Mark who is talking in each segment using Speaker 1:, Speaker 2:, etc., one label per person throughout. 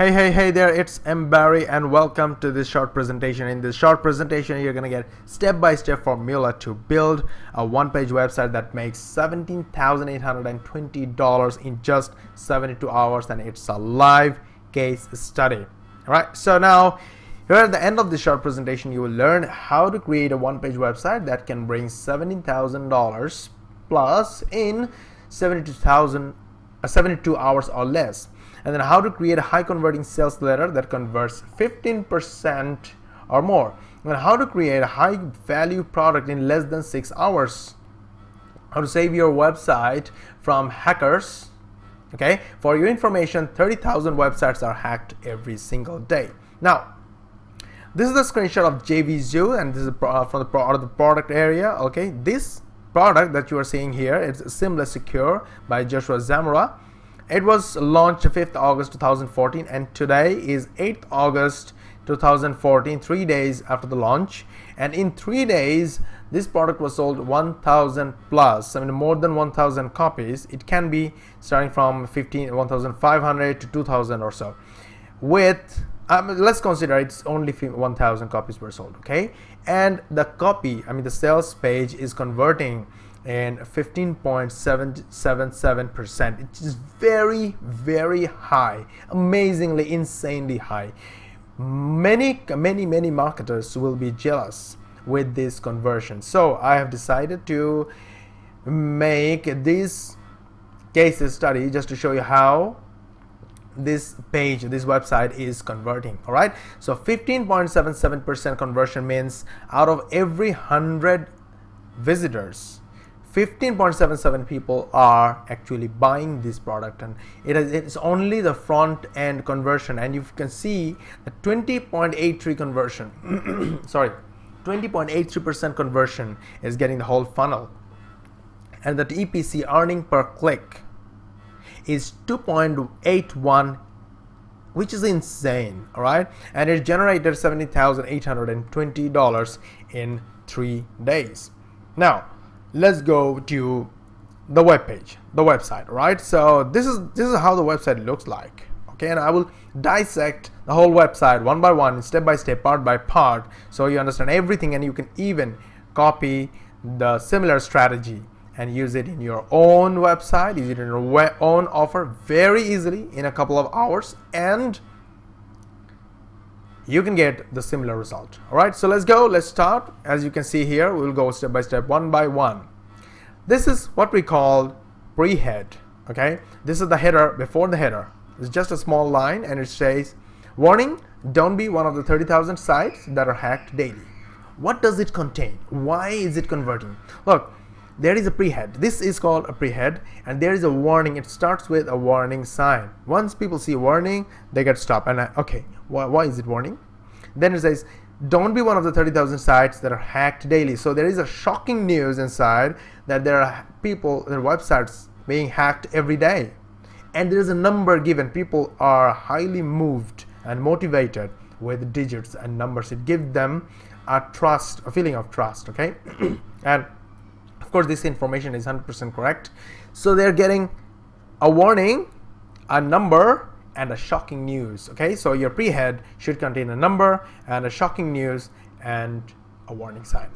Speaker 1: Hey there, it's M. Barry and welcome to this short presentation. In this short presentation, you're going to get step-by-step formula to build a one-page website that makes $17,820 in just 72 hours, and it's a live case study. All right, so now here at the end of this short presentation, you will learn how to create a one-page website that can bring $17,000 plus in 72 hours or less. And then how to create a high converting sales letter that converts 15% or more. And how to create a high value product in less than 6 hours. How to save your website from hackers. Okay, for your information, 30,000 websites are hacked every single day. Now, this is the screenshot of JVZoo, and this is from the product area. Okay, this product that you are seeing here, it's Seamless Secure by Joshua Zamora. It was launched 5th August 2014, and today is 8th August 2014, 3 days after the launch. And in 3 days, this product was sold 1,000 plus, I mean more than 1,000 copies. It can be starting from 1,500 to 2,000 or so. With let's consider it's only 1,000 copies were sold, okay? And the copy, I mean the sales page is converting and 15.777%. It is very high, amazingly, insanely high. Many marketers will be jealous with this conversion. So I have decided to make this case study just to show you how this page, this website is converting. All right, so 15.77% conversion means out of every 100 visitors, 15.77 people are actually buying this product, and it's only the front end conversion. And you can see the 20.83 conversion sorry, 20.83% conversion is getting the whole funnel, and that EPC, earning per click, is 2.81, which is insane. All right, and it generated $70,820 in 3 days. Now let's go to the web page, the website. Right, so this is how the website looks like. Okay, and I will dissect the whole website one by one, step by step, part by part, so you understand everything, and you can even copy the similar strategy and use it in your own website, use it in your own offer very easily in a couple of hours, and you can get the similar result. All right, so let's go, let's start. As you can see here, we'll go step by step, one by one. This is what we call pre-head. Okay, this is the header before the header. It's just a small line, and it says, warning, don't be one of the 30,000 sites that are hacked daily. What does it contain? Why is it converting? Look, there is a pre-head. This is called a pre-head, and there is a warning. It starts with a warning sign. Once people see a warning, they get stopped. And okay, why is it warning? Then it says, don't be one of the 30,000 sites that are hacked daily. So there is a shocking news inside that there are people, their websites being hacked every day, and there is a number given. People are highly moved and motivated with digits and numbers. It gives them a feeling of trust. Okay, and of course, this information is 100% correct. So they're getting a warning, a number, and a shocking news. Okay, so your pre-head should contain a number and a shocking news and a warning sign.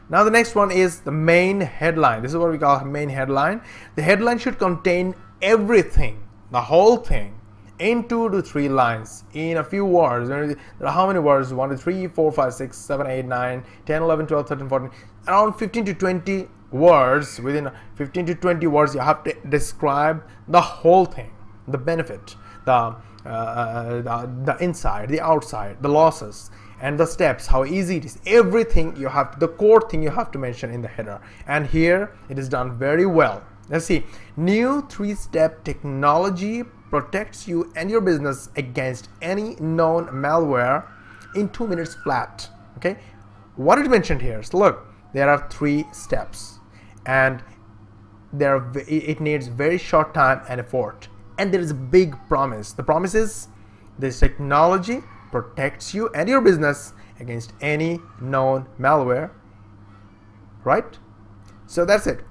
Speaker 1: Now the next one is the main headline. This is what we call a main headline. The headline should contain everything, the whole thing, in 2 to 3 lines, in a few words. There are how many words? 1, 2, 3, 4, 5, 6, 7, 8, 9, 10, 11, 12, 13, 14, around 15 to 20 words. Within 15 to 20 words, you have to describe the whole thing, the benefit, the inside, the outside, the losses, and the steps, how easy it is. Everything you have to, the core thing you have to mention in the header, and here it is done very well. Let's see. New 3-step technology protects you and your business against any known malware in 2 minutes flat. Okay, what is mentioned here? So look, there are 3 steps, and it needs very short time and effort, and there is a big promise. The promise is this technology protects you and your business against any known malware, right? So that's it.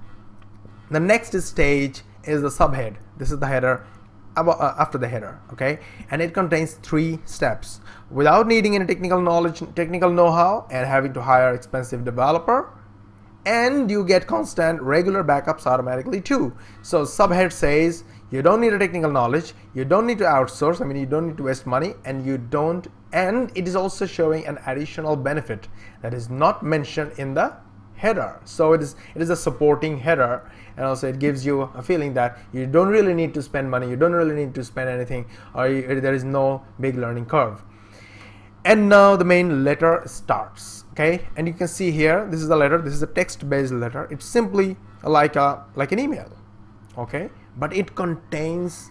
Speaker 1: The next stage is the subhead. This is the header. after the header, okay? And it contains 3 steps. Without needing any technical knowledge, technical know-how, and having to hire expensive developer, and you get constant regular backups automatically too. So subhead says you don't need a technical knowledge, you don't need to outsource, I mean you don't need to waste money, and it is also showing an additional benefit that is not mentioned in the header. So it is a supporting header, and also it gives you a feeling that you don't really need to spend money, you don't really need to spend anything, or there is no big learning curve. And now the main letter starts, okay? And you can see here, this is the letter, this is a text-based letter. It's simply like an email, okay? But it contains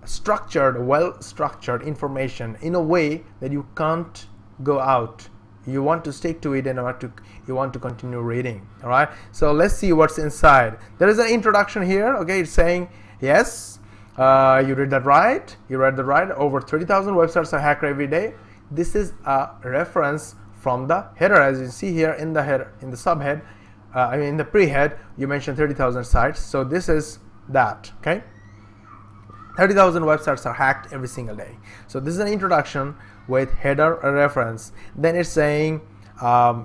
Speaker 1: structured, well-structured information in a way that you can't go out. You want to stick to it, and you want to continue reading. All right, so let's see what's inside. There is an introduction here, okay? It's saying, yes, you read that right, you read that right, over 30,000 websites are hacked every day. This is a reference from the header. As you see here in the header, in the subhead, I mean in the pre-head, you mentioned 30,000 sites, so this is that, okay? 30,000 websites are hacked every single day. So this is an introduction with header reference. Then it's saying, I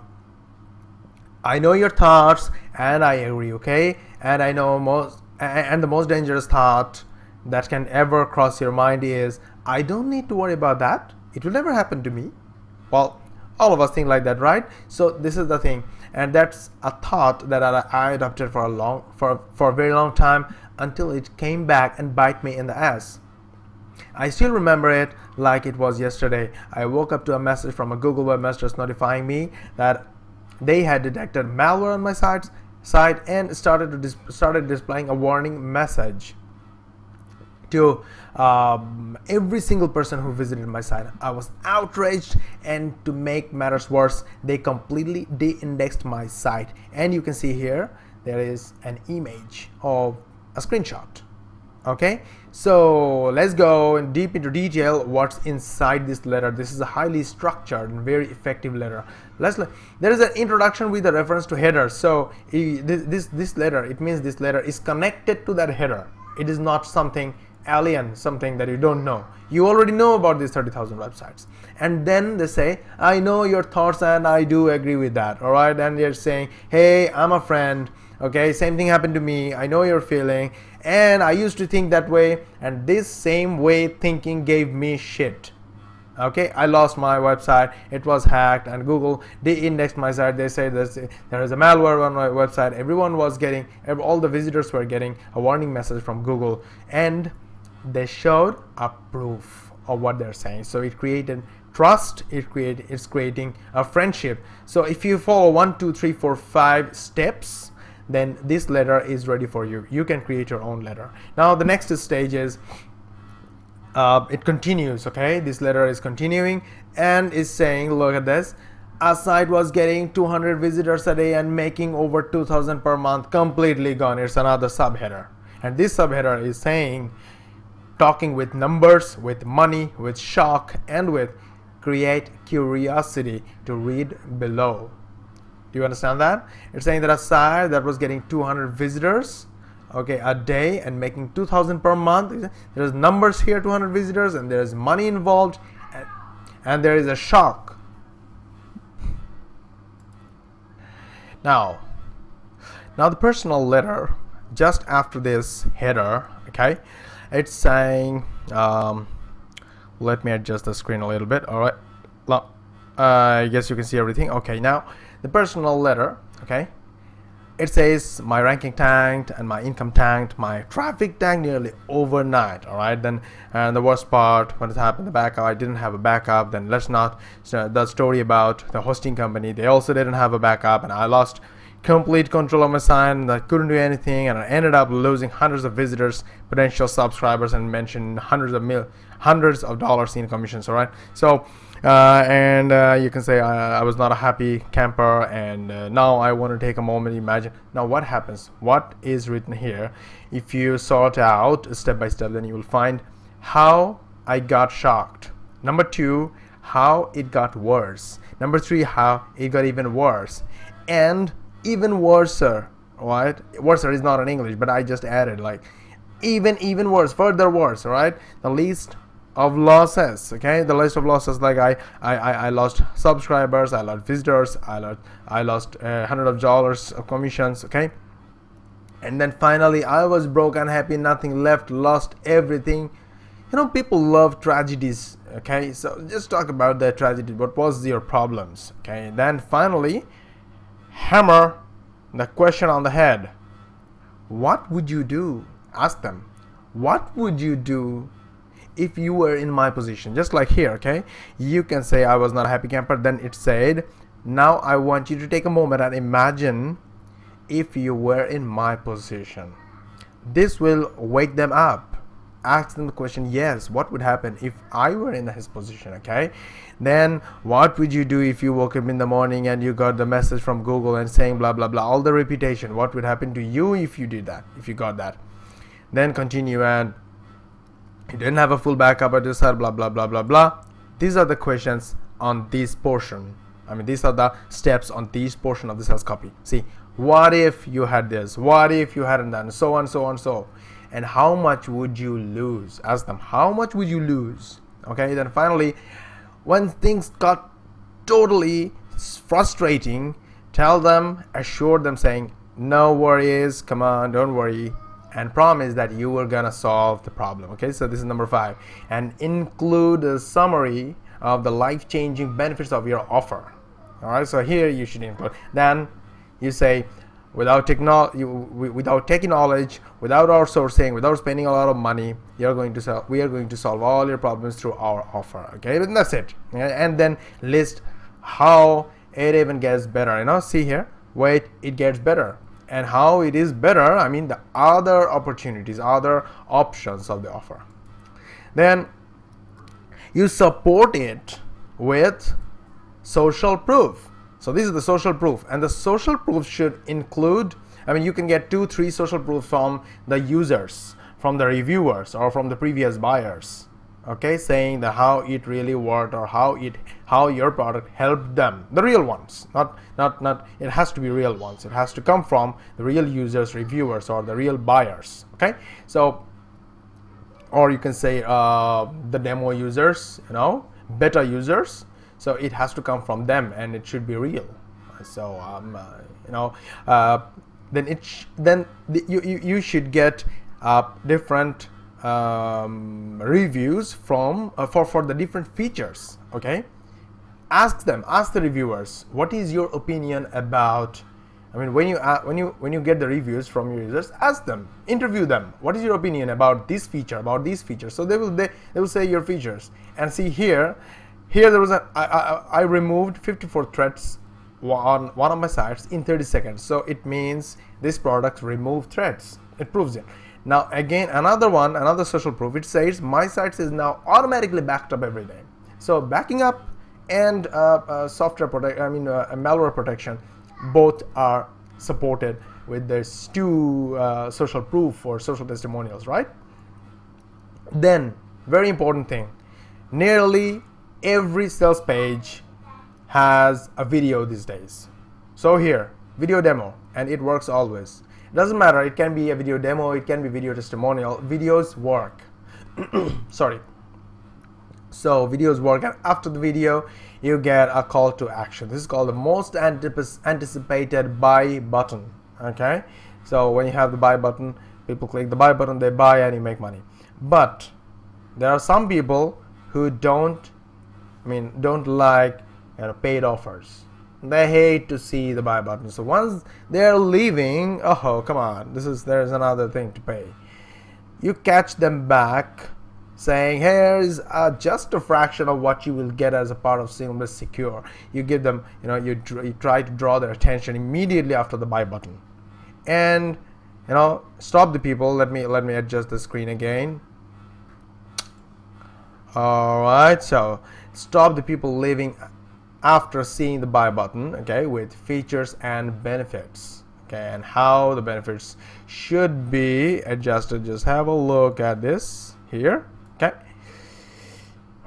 Speaker 1: know your thoughts and I agree, okay? And I know the most dangerous thought that can ever cross your mind is, I don't need to worry about that. It will never happen to me. Well, all of us think like that, right? So this is the thing, and that's a thought that I adopted for a very long time, until it came back and bite me in the ass. I still remember it like it was yesterday. I woke up to a message from a Google webmaster notifying me that they had detected malware on my site and started displaying a warning message to every single person who visited my site. I was outraged, and to make matters worse, they completely de-indexed my site. And you can see here there is an image of a screenshot. Okay, so let's go deep into detail what's inside this letter. This is a highly structured and very effective letter. There is an introduction with a reference to header. So this letter, it means this letter is connected to that header. It is not something alien, something that you don't know. You already know about these 30,000 websites. And then they say, I know your thoughts and I do agree with that. All right, and they're saying, hey, I'm a friend. Okay, same thing happened to me. I know your feeling, and I used to think that way, and this same way thinking gave me shit. Okay, I lost my website, it was hacked, and Google de-indexed my site. They say there is a malware on my website. Everyone was getting, all the visitors were getting a warning message from Google, and they showed a proof of what they're saying. So it created trust, it's creating a friendship. So if you follow 1, 2, 3, 4, 5 steps, then this letter is ready for you. You can create your own letter. Now the next stage is it continues. Okay, this letter is continuing and is saying, look at this, a site was getting 200 visitors a day and making over 2,000 per month, completely gone. It's another subheader, and this subheader is saying, talking with numbers, with money, with shock, and with create curiosity to read below. Do you understand that? It's saying that a site that was getting 200 visitors, okay, a day and making 2,000 per month. There's numbers here, 200 visitors, and there's money involved, and there is a shock. Now the personal letter just after this header, okay, it's saying, let me adjust the screen a little bit. All right, I guess you can see everything. Okay, now the personal letter, okay, it says my ranking tanked and my income tanked, my traffic tanked nearly overnight. All right, then, and the worst part, when it happened, the backup, I didn't have a backup. Then let's not, so the story about the hosting company, they also didn't have a backup, and I lost complete control of my site, and I couldn't do anything, and I ended up losing hundreds of visitors, potential subscribers, and mentioned hundreds of dollars in commissions. All right, so you can say I was not a happy camper, and now I want to take a moment, imagine now what happens, what is written here. If you sort out step by step, then you will find how I got shocked. Number 2, how it got worse. Number 3, how it got even worse, and even worser. Right, worser is not in English, but I just added, like, even worse, further worse, right? The list of losses, okay? The list of losses, like I lost subscribers, I lost visitors, I lost hundreds of dollars of commissions, okay? And then finally I was broke, unhappy, nothing left, lost everything. You know, people love tragedies, okay? So just talk about the tragedy. What was your problems, okay? Then finally hammer the question on the head. What would you do? Ask them, what would you do if you were in my position? Just like here, okay? You can say I was not a happy camper. Then it said, now I want you to take a moment and imagine if you were in my position. This will wake them up. Ask them the question, yes, what would happen if I were in his position, okay? Then what would you do if you woke up in the morning and you got the message from Google and saying blah blah blah, all the repetition? What would happen to you if you did that, if you got that? Then continue, and you didn't have a full backup at this side, blah blah blah blah blah. These are the questions on this portion. I mean, these are the steps on this portion of the sales copy. See, what if you had this, what if you hadn't done, so on so on so, and how much would you lose? Ask them, how much would you lose? Okay, then finally, when things got totally frustrating, tell them, assure them, saying no worries, come on, don't worry, and promise that you were gonna solve the problem. Okay, so this is number 5, and include a summary of the life-changing benefits of your offer. All right, so here you should include. Then you say, without technology, without taking knowledge, without outsourcing, without spending a lot of money, we are going to solve all your problems through our offer. Okay, and that's it. And then list how it even gets better. You know, see here, wait, it gets better. And how it is better, I mean the other opportunities, other options of the offer. Then you support it with social proof. So this is the social proof, and the social proof should include, I mean, you can get 2-3 social proof from the users, from the reviewers, or from the previous buyers, okay, saying that how it really worked, or how your product helped them, the real ones, not it has to be real ones, it has to come from the real users, reviewers, or the real buyers. Okay, so, or you can say the demo users, you know, beta users, so it has to come from them and it should be real. So you know, then you should get different reviews from for the different features. Okay, ask the reviewers, what is your opinion about, I mean, when you get the reviews from your users, ask them, interview them, what is your opinion about this feature, about these features? So they will say your features. And see here there was I removed 54 threads on one of my sites in 30 seconds. So it means this product removed threads. It proves it. Now again, another social proof, it says my site is now automatically backed up every day. So backing up and software malware protection, both are supported with this 2 social proof or social testimonials, right? Then very important thing, nearly every sales page has a video these days. So here, video demo, and it works always. It doesn't matter, it can be a video demo, it can be video testimonial, videos work. Sorry. So videos work, and after the video you get a call to action. This is called the most anticipated buy button. Okay, so when you have the buy button, people click the buy button, they buy, and you make money. But there are some people who don't like, you know, paid offers. They hate to see the buy button. So once they're leaving, oh come on, there's another thing to pay. You catch them back saying, here's just a fraction of what you will get as a part of Seamless Secure. You give them, you know, you try to draw their attention immediately after the buy button, and you know, stop the people. Let me adjust the screen again. All right, so stop the people leaving after seeing the buy button, okay, with features and benefits, okay, and how the benefits should be adjusted. Just have a look at this here. Okay,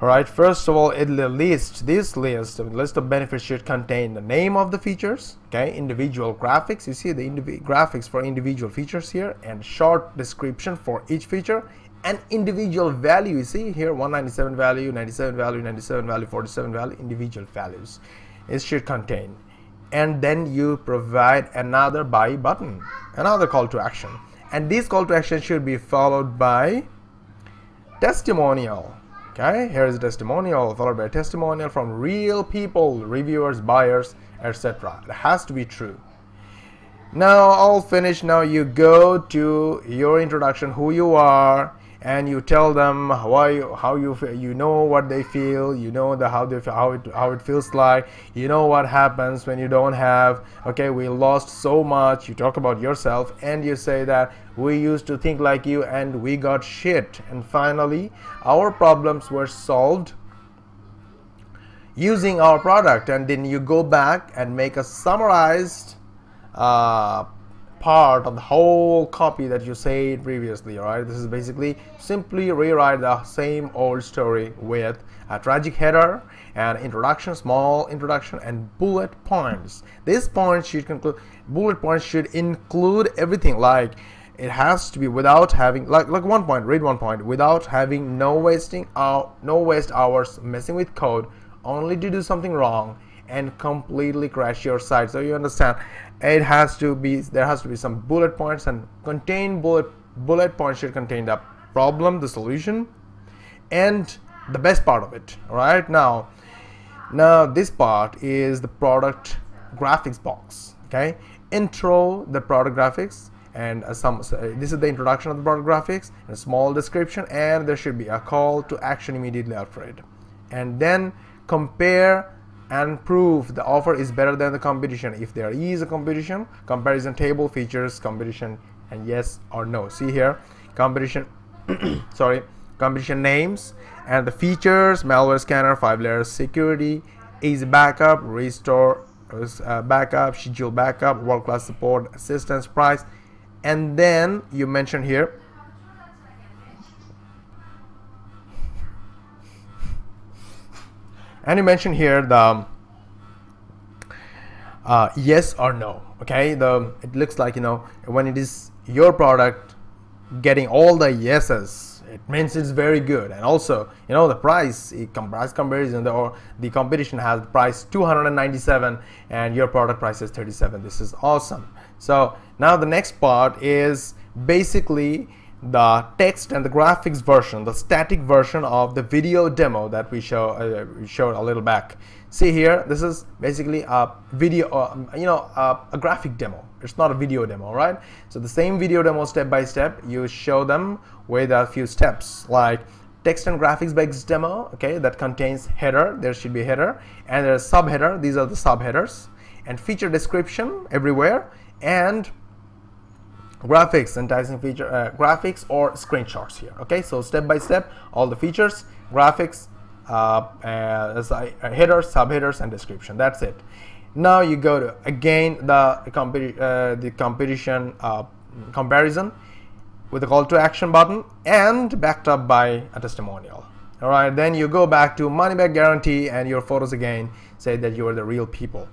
Speaker 1: Alright, first of all, this list of benefits should contain the name of the features, okay, individual graphics, you see the graphics for individual features here, and short description for each feature, and individual value, you see here 197 value, 97 value, 97 value, 47 value, individual values it should contain. And then you provide another buy button, another call to action, and this call to action should be followed by testimonial. Okay, here is a testimonial followed by a testimonial from real people, reviewers, buyers, etc. It has to be true. Now all finished. Now you go to your introduction, who you are, and you tell them how you feel, you know what they feel, you know how it feels like, you know what happens when you don't have, okay, we lost so much. You talk about yourself and you say that we used to think like you and we got shit, and finally our problems were solved using our product. And then you go back and make a summarized part of the whole copy that you said previously. All right, this is basically simply rewrite the same old story with a tragic header and introduction, small introduction, and bullet points. These points should conclude, bullet points should include everything. Like it has to be without having like one point, read one point, without having no waste hours messing with code only to do something wrong and completely crash your site. So you understand, it has to be, there has to be some bullet points, and contain bullet points should contain the problem, the solution, and the best part of it. All right, now this part is the product graphics box. Okay, intro the product graphics, and this is the introduction of the product graphics, a small description, and there should be a call to action immediately after it. And then compare and prove the offer is better than the competition. If there is a competition, comparison table, features, competition, and yes or no. See here, competition sorry, competition names and the features: malware scanner, 5 layers security, easy backup, restore backup, schedule backup, world-class support, assistance, price. And then you mention here the yes or no. Okay, it looks like, you know, when it is your product getting all the yeses, it means it's very good. And also, you know, the price comparison, or the competition has price 297 and your product price is 37. This is awesome. So now the next part is basically the text and the graphics version, the static version of the video demo that we showed a little back. See here, this is basically a video, a graphic demo. It's not a video demo, right? So the same video demo, step by step, you show them with a few steps, like text and graphics based demo. Okay, that contains header. There should be a header, and there's subheader. These are the subheaders, and feature description everywhere, and graphics, enticing feature, graphics or screenshots here. Okay, so step by step, all the features, graphics, headers, subheaders, and description. That's it. Now you go to again the competition comparison with a call to action button and backed up by a testimonial. All right, then you go back to money back guarantee and your photos again say that you are the real people.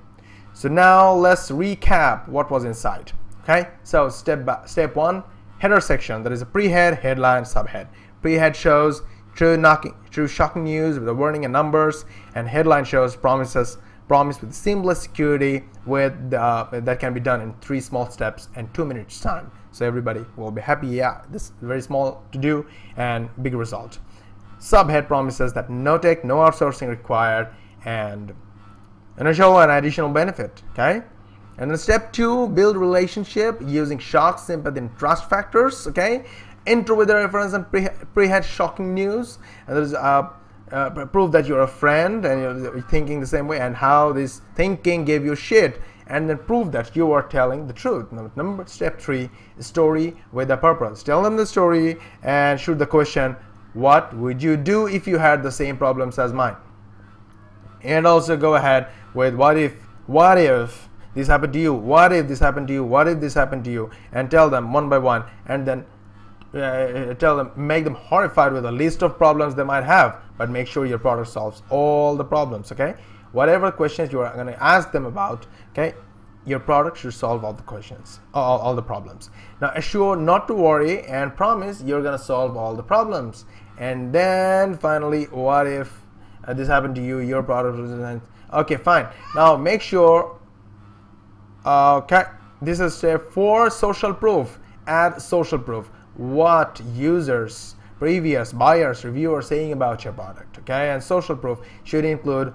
Speaker 1: So now let's recap what was inside. Okay, so step one, header section. That is a pre-head, headline, subhead. Pre-head shows true shocking news with the warning and numbers, and headline shows promise with seamless security with that can be done in 3 small steps and 2 minutes time. So everybody will be happy. Yeah, this is very small to do and big result. Subhead promises that no tech, no outsourcing required, and show an additional benefit. Okay. And then step 2, build relationship using shock, sympathy, and trust factors. Okay, intro with the reference and pre-head shocking news, and there's prove that you're a friend and you're thinking the same way, and how this thinking gave you shit, and then prove that you are telling the truth. Step 3, story with a purpose. Tell them the story and shoot the question, what would you do if you had the same problems as mine? And also go ahead with what if this happened to you, what if this happened to you, what if this happened to you, and tell them one by one, and then make them horrified with a list of problems they might have, but make sure your product solves all the problems. Okay, whatever questions you are going to ask them about, okay, your product should solve all the questions, all the problems. Now assure not to worry and promise you're going to solve all the problems. And then finally, what if this happened to you, your product was, okay, fine. Now make sure, okay, this is step 4, social proof. Add social proof. What users, previous buyers, reviewers saying about your product. Okay, and social proof should include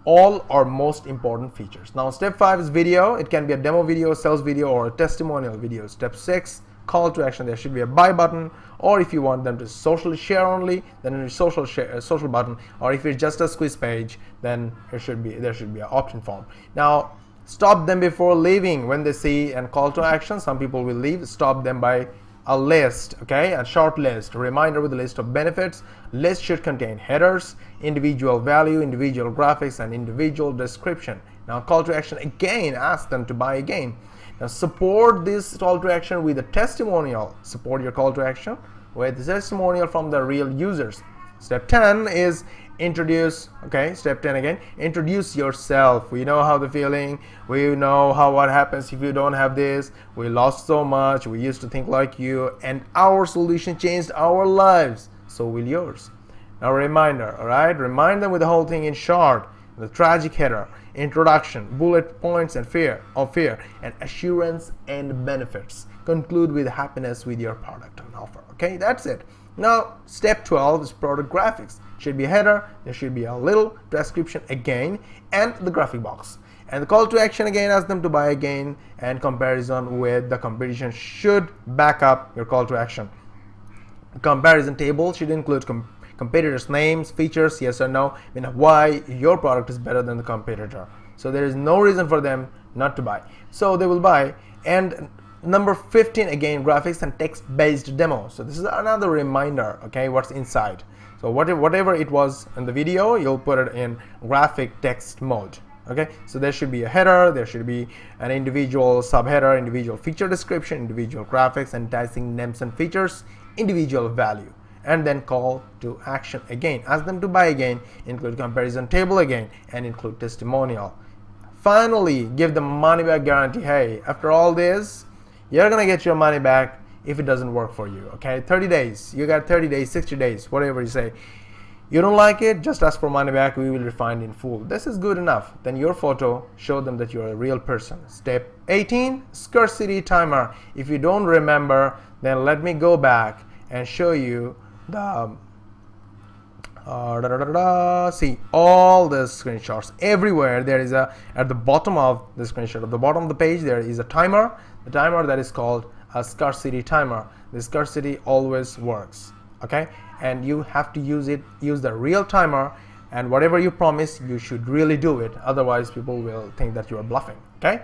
Speaker 1: all or most important features. Now step 5 is video. It can be a demo video, sales video, or a testimonial video. Step 6, call to action. There should be a buy button, or if you want them to socially share only, then a social button, or if it's just a squeeze page, then there should be an opt-in form. Now stop them before leaving. When they see a call to action, some people will leave. Stop them by a list, okay, a short list, a reminder with a list of benefits. List should contain headers, individual value, individual graphics, and individual description. Now call to action, again, ask them to buy again. Now support this call to action with a testimonial. Support your call to action with a testimonial from the real users. Step 10 is introduce. Okay, step 10 again, introduce yourself. We know how the feeling, we know what happens if you don't have this. We lost so much, we used to think like you, and our solution changed our lives, so will yours. Now reminder, all right, remind them with the whole thing in short. The tragic header, introduction, bullet points and fear, and assurance and benefits. Conclude with happiness with your product and offer. Okay, that's it. Now step 12 is product graphics. Should be a header, there should be a little description again, and the graphic box. And the call to action again, ask them to buy again, and comparison with the competition should back up your call to action. The comparison table should include competitors' names, features, yes or no, why your product is better than the competitor. So there is no reason for them not to buy. So they will buy. And number 15 again, graphics and text-based demo. So this is another reminder, okay, what's inside. So whatever it was in the video, you'll put it in graphic text mode. Okay, so there should be a header, there should be an individual subheader, individual feature description, individual graphics, enticing names and features, individual value, and then call to action again. Ask them to buy again, include comparison table again, and include testimonial. Finally, give them money back guarantee. Hey, after all this, you're gonna get your money back if it doesn't work for you. Okay, 30 days, you got 30 days, 60 days, whatever you say. You don't like it, just ask for money back, we will refund in full. This is good enough. Then your photo, show them that you're a real person. Step 18, scarcity timer. If you don't remember, then let me go back and show you the see all the screenshots. Everywhere there is at the bottom of the screenshot, at the bottom of the page, there is a timer. The timer that is called a scarcity timer. The scarcity always works, okay, and you have to use the real timer, and whatever you promise, you should really do it. Otherwise people will think that you are bluffing. Okay,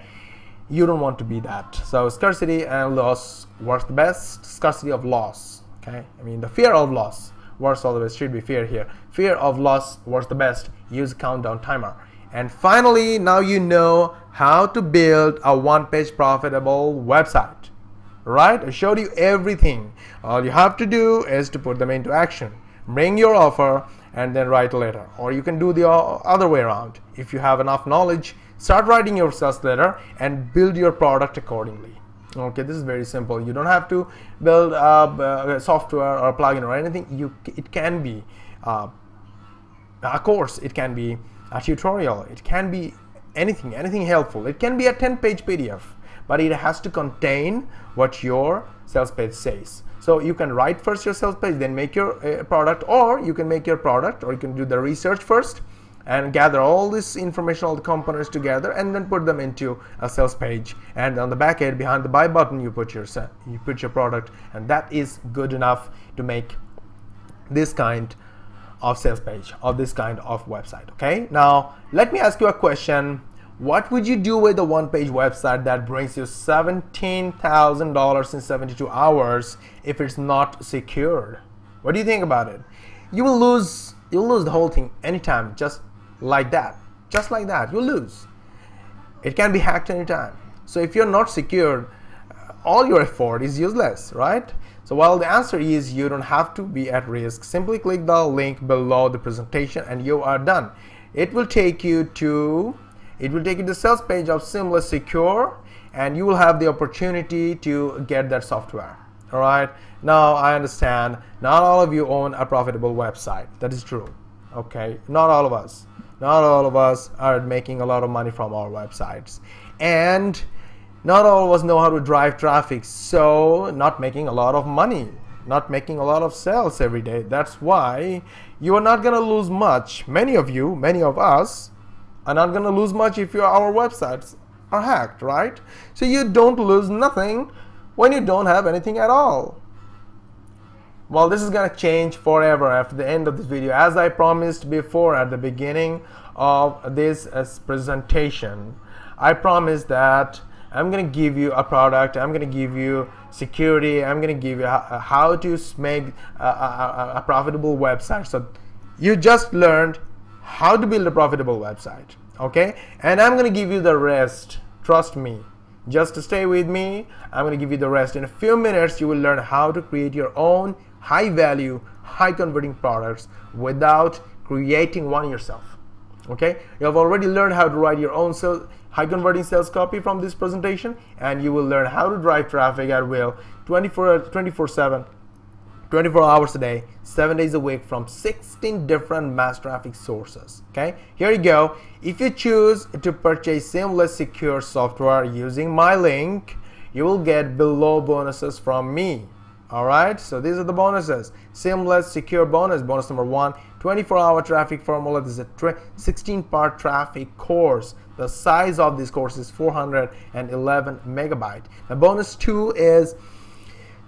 Speaker 1: you don't want to be that. So scarcity and loss works the best. Scarcity of loss, okay, I mean the fear of loss works always, should be fear here. Fear of loss works the best. Use countdown timer. And finally, now you know how to build a one-page profitable website. Right? I showed you everything. All you have to do is to put them into action. Bring your offer and then write a letter. Or you can do the other way around. If you have enough knowledge, start writing your sales letter and build your product accordingly. Okay, this is very simple. You don't have to build a software or a plugin or anything. It can be a course. It can be a tutorial. It can be anything helpful. It can be a 10-page PDF. But it has to contain what your sales page says. So you can write first your sales page, then make your product, or you can make your product, or you can do the research first and gather all this information, all the components together, and then put them into a sales page. And on the back end, behind the buy button, you put your product, and that is good enough to make this kind of sales page, of this kind of website. Okay, now let me ask you a question. What would you do with a one-page website that brings you $17,000 in 72 hours if it's not secured? What do you think about it? You'll lose the whole thing anytime, just like that. Just like that, you'll lose. It can be hacked anytime. So if you're not secured, all your effort is useless, right? So well, the answer is you don't have to be at risk. Simply click the link below the presentation and you are done. It will take you to the sales page of Seamless Secure, and you will have the opportunity to get that software. All right, now I understand not all of you own a profitable website. That is true. Okay, not all of us are making a lot of money from our websites, and not all of us know how to drive traffic, so not making a lot of money, not making a lot of sales every day. That's why you are not going to lose much. Many of us are not going to lose much if our websites are hacked, right? So you don't lose nothing when you don't have anything at all. Well, this is going to change forever after the end of this video. As I promised before at the beginning of this presentation, I promised that I'm going to give you a product, I'm going to give you security, I'm going to give you how to make a profitable website. So you just learned how to build a profitable website, okay? And I'm going to give you the rest. Trust me, just stay with me. I'm going to give you the rest. In a few minutes you will learn how to create your own high value, high converting products without creating one yourself. Okay, you have already learned how to write your own high converting sales copy from this presentation, and you will learn how to drive traffic at will 24/7, 24 hours a day, 7 days a week from 16 different mass traffic sources. Okay, here you go. If you choose to purchase Seamless Secure software using my link, you will get below bonuses from me. Alright, so these are the bonuses. Seamless Secure bonus number 1, 24-hour traffic formula. This is a 16-part traffic course. The size of this course is 411 megabyte. The bonus 2 is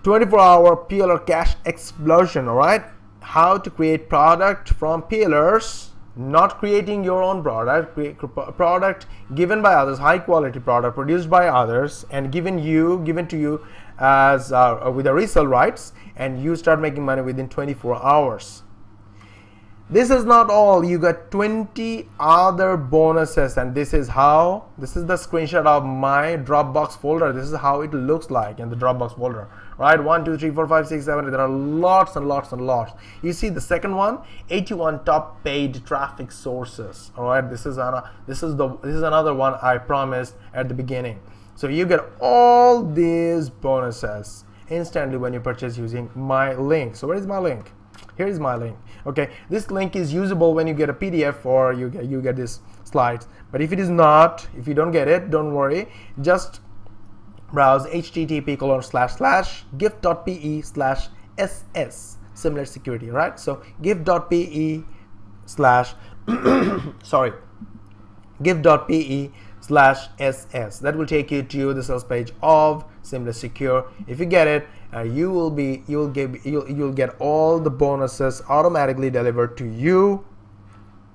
Speaker 1: 24-hour PLR cache explosion. Alright, how to create product from PLRs, not creating your own product, create product given by others, high quality product produced by others and given to you as with the resale rights, and you start making money within 24 hours. This is not all. You got 20 other bonuses, and this is the screenshot of my Dropbox folder. This is how it looks like in the Dropbox folder, right? 1 2 3 4 5 6 7. There are lots and lots and lots. You see the second one, 81 top paid traffic sources. All right, this is another one I promised at the beginning. So you get all these bonuses instantly when you purchase using my link. So where is my link? Here is my link. Okay, this link is usable when you get a PDF or you get these slides. But if it is not, if you don't get it, don't worry. Just browse http://gift.pe/ss Seamless Security, right? So gift.pe/ sorry, gift.pe/ss. That will take you to the sales page of Seamless Secure. If you get it, you'll get all the bonuses automatically delivered to you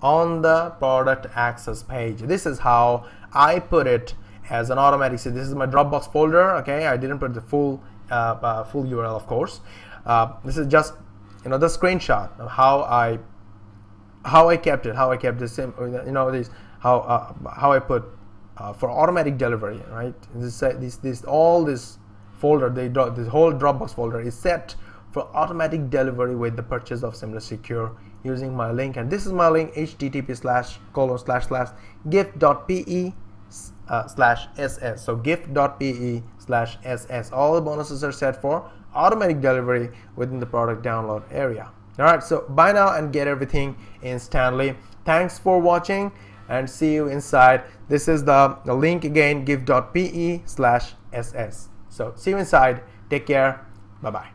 Speaker 1: on the product access page. This is how I put it as an automatic. So this is my Dropbox folder. Okay, I didn't put the full URL, of course. This is just the screenshot of how I kept it, how I kept this, how I put for automatic delivery, right? All this folder, this whole Dropbox folder is set for automatic delivery with the purchase of Seamless Secure using my link. And this is my link, http://gift.pe/ss. So gift.pe/ss. All the bonuses are set for automatic delivery within the product download area. All right, so buy now and get everything instantly. Thanks for watching and see you inside. This is the link again, gift.pe/ss. So see you inside. Take care. Bye bye.